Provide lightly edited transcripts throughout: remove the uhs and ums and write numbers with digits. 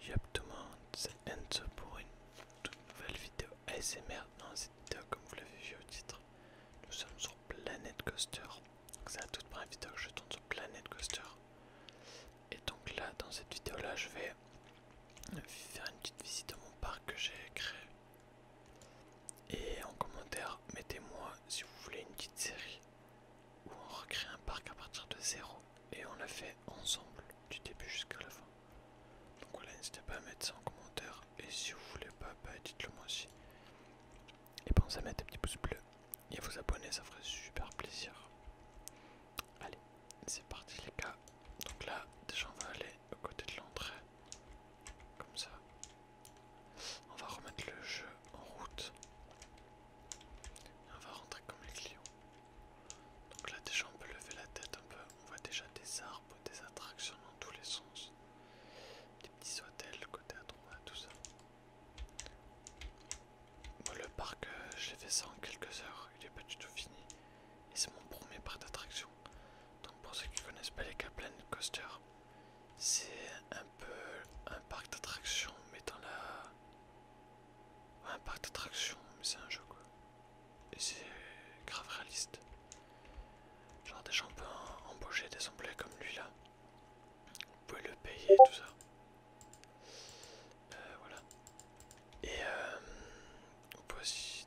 Yep tout le monde, c'est Enzo pour une toute nouvelle vidéo ASMR. Dans cette vidéo, comme vous l'avez vu au titre, nous sommes sur Planet Coaster. C'est la toute première vidéo que je tourne sur Planet Coaster. Et donc là, dans cette vidéo là, je vais faire une petite visite à mon parc que j'ai créé. Et en commentaire, mettez-moi si vous voulez une petite série où on recrée un parc à partir de zéro. Et on l'a fait ensemble, du début jusqu'à la fin. Donc voilà, n'hésitez pas à mettre ça en commentaire. Et si vous voulez pas, bah dites-le moi aussi. Et pensez à mettre un petit pouce bleu et à vous abonner, ça ferait super plaisir. Allez, c'est parti les gars. Donc là, déjà on va aller au côté de l'entrée. Comme ça. On va remettre le jeu en route. Et on va rentrer comme les clients. Donc là déjà on peut lever la tête un peu. On voit déjà des arbres, des attractions dans tous les sens. Des petits hôtels côté à droite, tout ça. Bon, le parc, j'ai fait ça en quelques heures, il est pas du tout fini. Et c'est mon premier parc d'attraction. Donc pour ceux qui connaissent pas les Kaplan Coaster, c'est un peu un parc d'attraction, mais dans la... Ouais, un parc d'attraction, mais c'est un jeu quoi. Et c'est grave réaliste. Genre des gens peuvent embaucher des employés comme lui là. Vous pouvez le payer, tout ça. Voilà. Et on peut aussi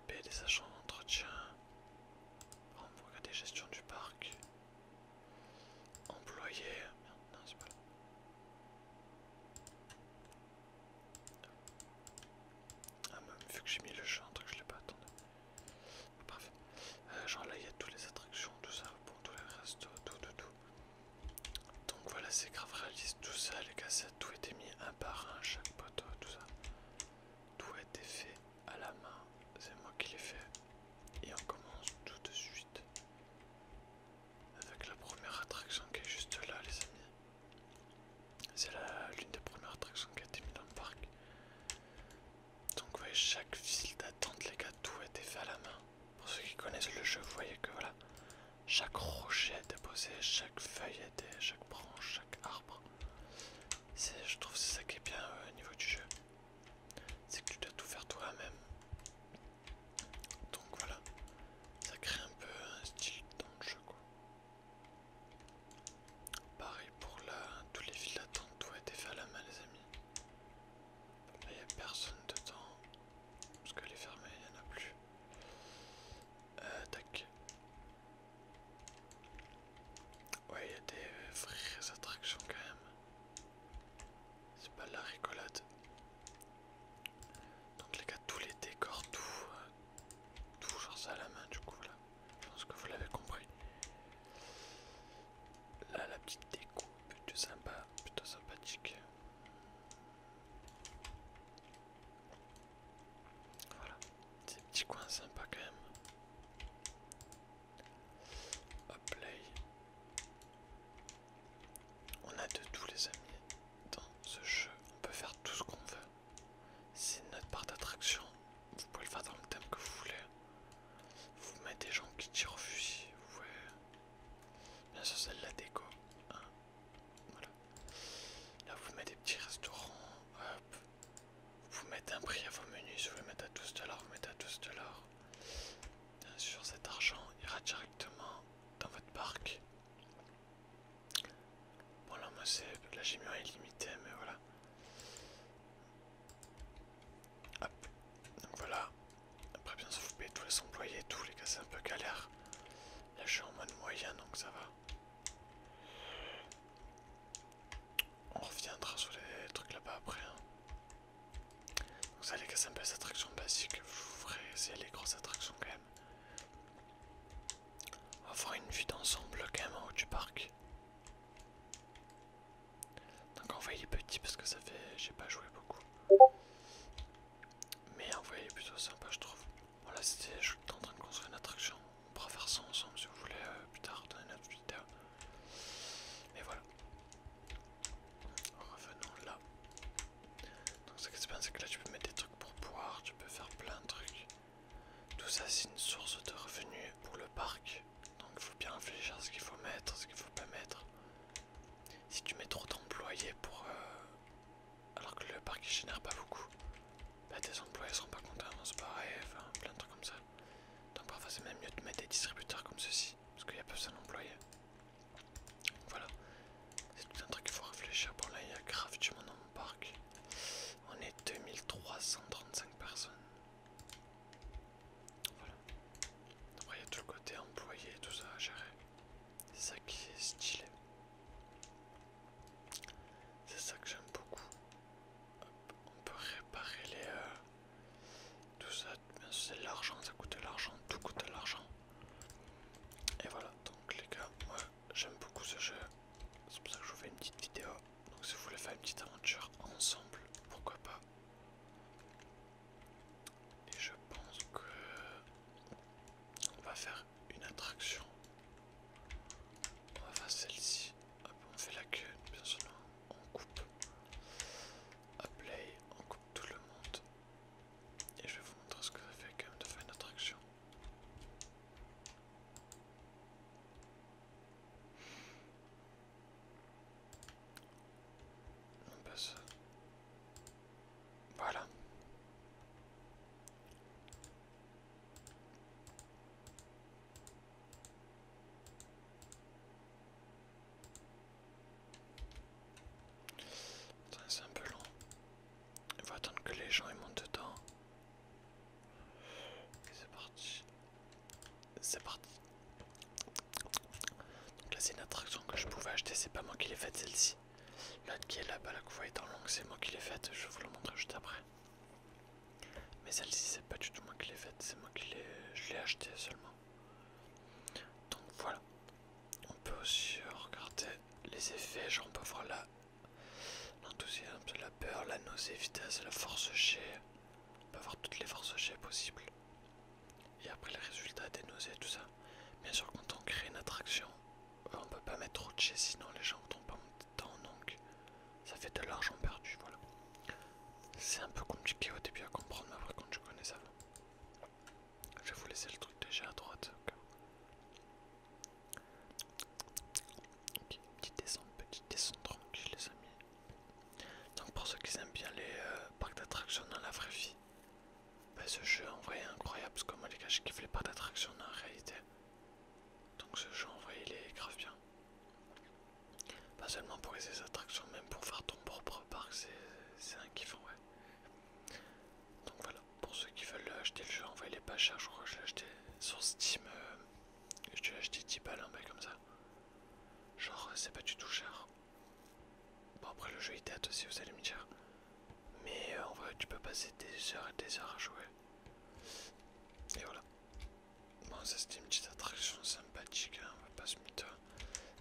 payer des agents d'entretien. On peut regarder gestion du parc. Employé. Merde, non, c'est pas là. Ah, même vu que j'ai mis le jeu, un truc que je l'ai pas attendu. Bref. Genre là, il y a toutes les attractions, tout ça, pour tous les restos, tout. Donc voilà, c'est grave réaliste, tout ça, les cassettes, tout était mis un par un, chaque poteau, tout ça. Tout a été fait à la main, c'est moi qui l'ai fait. Et on commence tout de suite avec la première attraction qui est juste là, les amis. C'est l'une des premières attractions qui a été mise dans le parc. Donc vous voyez, chaque file d'attente, les gars, tout a été fait à la main. Pour ceux qui connaissent le jeu, vous voyez que voilà, chaque rocher a été posé, chaque feuille a été, chaque branche, chaque arbre. Je trouve que c'est ça qui est bien au niveau du jeu. C'est que tu dois tout faire toi-même. Donc voilà, ça crée un peu un style dans le jeu quoi. Pareil pour tous les fils d'attente, tout a été fait à la main les amis. Là il n'y a personne dedans. Parce qu'elle est fermée, il n'y en a plus. Tac. Ouais, il y a des vraies attractions quand même. C'est pas de la rigolade. Donc les gars, tous les décors, tout genre ça à la main du coup voilà. Je pense que vous l'avez compris. Là la petite déco, plutôt sympa, plutôt sympathique. Voilà, des petits coins sympas quand même. Hop là. On a de tous les amis dans ce jeu, on peut faire tout ce qu'on veut. C'est notre part d'attraction, vous pouvez le faire dans le thème que vous voulez. Vous mettez des gens qui tirent au fusil, vous pouvez... Bien sûr c'est de la déco. Hein. Voilà. Là vous mettez des petits restaurants, hop. Vous mettez un prix à vos menus, si vous voulez mettre à 12$, vous mettez à 12$. Bien sûr cet argent ira directement dans votre parc. Bon là moi là j'ai mis un illimité mais voilà. Hop. Donc voilà. Après bien sûr vous payez tous les employés et tout les gars c'est un peu galère. Là je suis en mode moyen donc ça va. On reviendra sur les trucs là-bas après. Hein. Donc ça les gars c'est un peu les attractions basiques. Vous ferez essayer les grosses attractions quand même. On va faire une vue d'ensemble quand même en haut du parc. Donc on voit les petits parce que ça fait... j'ai pas joué beaucoup. Mais on voit les plutôt sympa je trouve. Bon là c'était... je suis en train de construire une attraction. On pourra faire ça ensemble si vous voulez plus tard dans une autre vidéo. Mais voilà. Revenons là. Donc ce qui se passe c'est que là tu peux mettre des trucs pour boire, tu peux faire plein de trucs. Tout ça c'est une source de revenus pour le parc. Donc il faut bien réfléchir à ce qu'il faut mettre, ce qu'il faut pas mettre. Si tu mets trop d'employés pour... alors qui génèrent pas beaucoup, bah, tes employés seront pas contents, c'est pareil, enfin plein de trucs comme ça. Donc parfois c'est même mieux de mettre des distributeurs comme ceci, parce qu'il y a personne d'employés. Voilà, c'est tout un truc qu'il faut réfléchir. Bon là il y a grave du monde dans mon parc. On est 2335 personnes. Voilà. Après il y a tout le côté employé et tout ça à gérer. C'est ça qui est stylé. C'est ça que j'aime beaucoup. Hop, on peut réparer les... tout ça, bien sûr c'est de l'argent, ça coûte de l'argent, tout coûte de l'argent. Et voilà, donc les gars, moi j'aime beaucoup ce jeu. C'est pour ça que je vous fais une petite vidéo. Donc si vous voulez faire une petite aventure ensemble, pourquoi pas. Et je pense que on va faire une attraction. On va faire celle-ci. Hop, on fait la queue, bien sûr, on coupe. Hop, play, on coupe tout le monde. Et je vais vous montrer ce que ça fait quand même de faire une attraction. On passe. Voilà. C'est un peu long. Il faut attendre que les gens ils montent dedans. Et c'est parti. C'est parti. Donc là c'est une attraction que je pouvais acheter, c'est pas moi qui l'ai faite celle-ci. L'autre qui est là-bas, là que vous voyez dans l'angle, c'est moi qui l'ai faite, je vais vous le montrer juste après. Mais celle-ci c'est pas du tout moi qui l'ai faite, c'est moi qui je l'ai achetée seulement. Donc voilà. On peut aussi regarder les effets, genre on peut voir l'enthousiasme, la peur, la nausée, vitesse, la force G. On peut voir toutes les forces G possibles. Et après les résultats des nausées, tout ça. Bien sûr quand on crée une attraction, on peut pas mettre trop de G sinon les gens ne vont pas monter dedans, donc ça fait de l'argent perdu, voilà. C'est un peu compliqué au début à comprendre, mais après quand tu connais ça va. Je vais vous laisser le truc déjà à droite. Ok, petite descente tranquille les amis. Donc pour ceux qui aiment bien les parcs d'attractions dans la vraie vie, bah, ce jeu en vrai est incroyable parce que moi les gars je kiffe les parcs d'attractions dans la réalité. Donc ce jeu en vrai il est grave bien. Pas seulement pour les attractions, même pour faire ton propre parc, c'est un kiff en vrai. Donc voilà, pour ceux qui veulent acheter le jeu, en vrai il est pas cher, je crois que je l'ai acheté sur Steam. Je l'ai acheté 10 balles, un bail comme ça. Genre c'est pas du tout cher. Bon après le jeu il date aussi, vous allez me dire. Mais en vrai tu peux passer des heures et des heures à jouer. Et voilà. Bon ça c'était une petite attraction sympathique, hein, on va pas se mytho.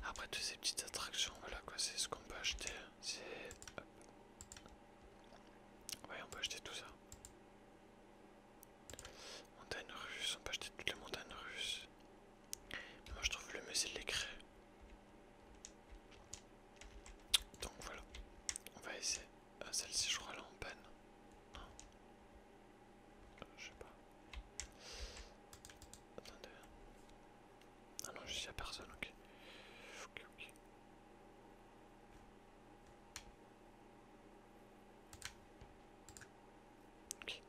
Après toutes ces petites attractions, voilà quoi, c'est ce qu'on peut acheter. C'est... Ouais, on peut acheter tout ça. Montagne russe, on peut acheter toutes les montagnes russes. Mais moi je trouve le mieux c'est de les créer. Donc voilà, on va essayer. Celle-ci je crois elle est en panne. Non, je sais pas. Attendez. Ah non, juste y'a personne, ok. Ok, ok. Ok.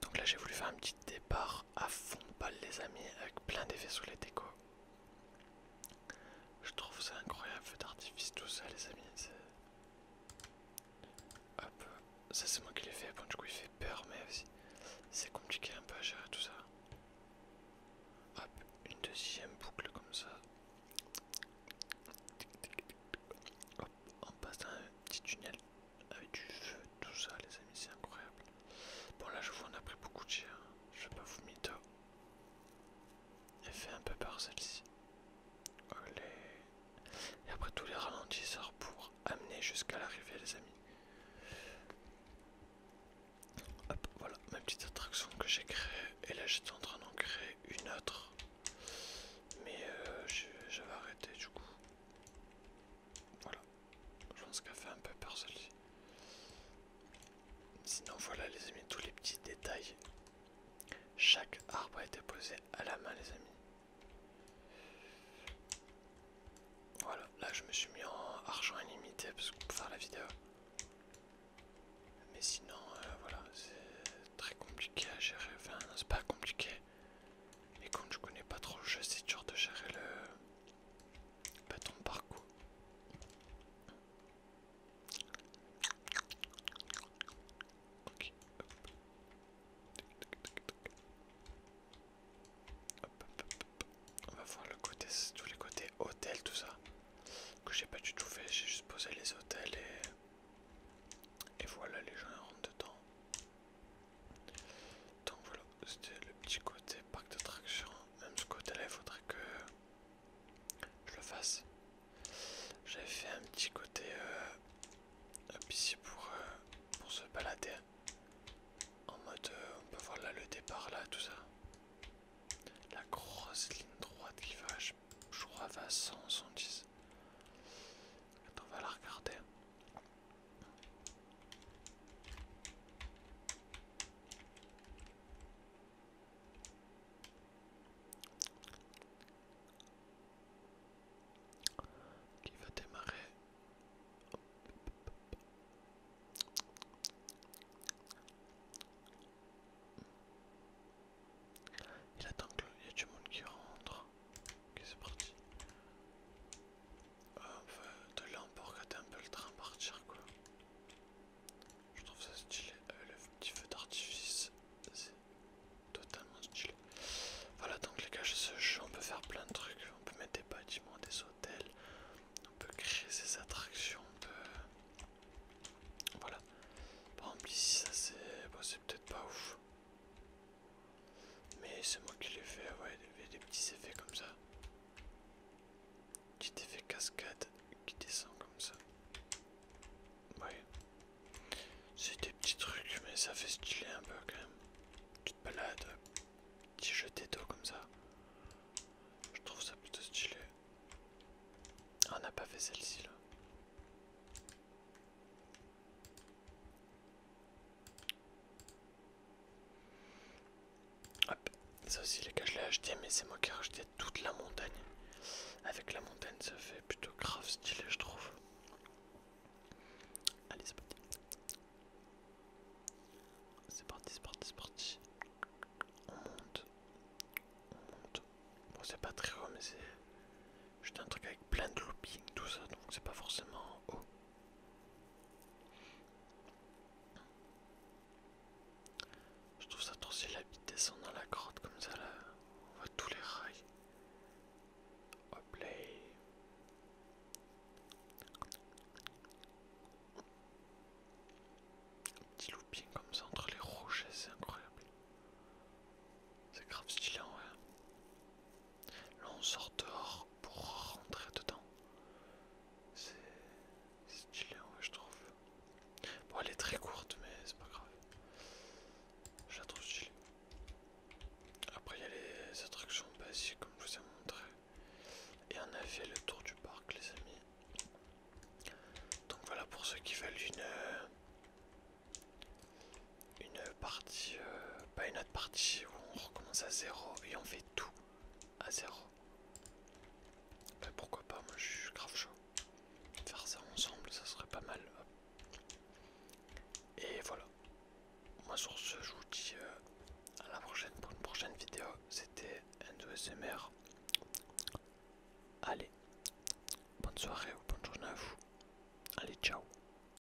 Donc là j'ai voulu faire un petit départ à fond de balle les amis, avec plein d'effets sous les décos. Je trouve ça incroyable, feu d'artifice, tout ça les amis. Hop, ça c'est moi qui l'ai fait, bon du coup il fait peur mais aussi c'est compliqué un peu à gérer tout ça. Hop, une deuxième boucle comme ça. Hop, on passe dans un petit tunnel avec du feu, tout ça les amis, c'est incroyable. Bon là je vous en a pris beaucoup de cher, je vais pas vous mytho. Elle fait un peu peur celle-ci. Olé. Et après tous les ralentisseurs pour amener jusqu'à l'arrivée les amis. Hop, voilà ma petite attraction que j'ai créée. Et là j'étais en train d'en créer une autre. Mais j'avais arrêté du coup. Voilà. Je pense qu'elle fait un peu peur celle-ci. Sinon voilà les amis, tous les petits détails. Chaque arbre a été posé à la main les amis. Voilà, là je me suis mis en argent illimité parce que pour faire la vidéo. voilà, les gens ils rentrent dedans. Donc voilà, c'était le petit côté parc d'attraction. Même ce côté là il faudrait que je le fasse. J'avais fait un petit côté ici pour se balader. En mode on peut voir là le départ là, tout ça. La grosse ligne droite qui va, je crois, va à 100, 110. Attends, on va la regarder. Qui va démarrer. Il attend qu'il y a du monde qui rentre. Ok, c'est parti. De là, on peut regarder un peu le train partir, quoi. Je trouve ça stylé. Le petit feu d'artifice, c'est totalement stylé. Voilà, donc les gars, ce jeu, on peut faire plein de trucs. On peut mettre des bâtiments, des hôtels. On peut créer ses attractions. On peut... Voilà. Par exemple, ici, ça c'est... Bon, c'est peut-être pas ouf. Mais c'est moi qui l'ai fait. Ouais, il y avait des petits effets comme ça. Petit effet cascade qui descend comme ça. Ouais. C'est des petits trucs, mais ça fait stylé un peu quand même. Tu te balades, petit jeté d'eau comme ça. Je trouve ça plutôt stylé. Ah, on n'a pas fait celle-ci là. Hop, ça aussi les gars je l'ai acheté, mais c'est moi qui ai racheté toute la montagne. Avec la montagne ça fait plutôt grave stylé je trouve. Allez c'est parti. C'est parti, c'est parti, c'est parti. On monte. On monte. Bon c'est pas très haut mais c'est juste un truc avec plein de looping tout ça, donc c'est pas forcément haut. Je trouve ça trop stylé, la petite descend dans la grotte comme ça là. On voit tous les rails. Hop là. Petit looping comme ça entre les rochers, c'est incroyable. C'est grave stylé en vrai. Là on sort dehors pour rentrer dedans. C'est stylé en vrai je trouve. Bon elle est très courte mais c'est pas grave. Je la trouve stylée. Après il y a les attractions basiques comme je vous ai montré. Et on a fait le tour du parc les amis. Donc voilà pour ceux qui veulent une partie, pas une autre partie où on recommence à zéro et on fait tout à zéro. Bah pourquoi pas, moi je suis grave chaud. Faire ça ensemble ça serait pas mal. Et voilà. Moi sur ce je vous dis à la prochaine pour une prochaine vidéo. C'était Endo SMR. Allez, bonne soirée.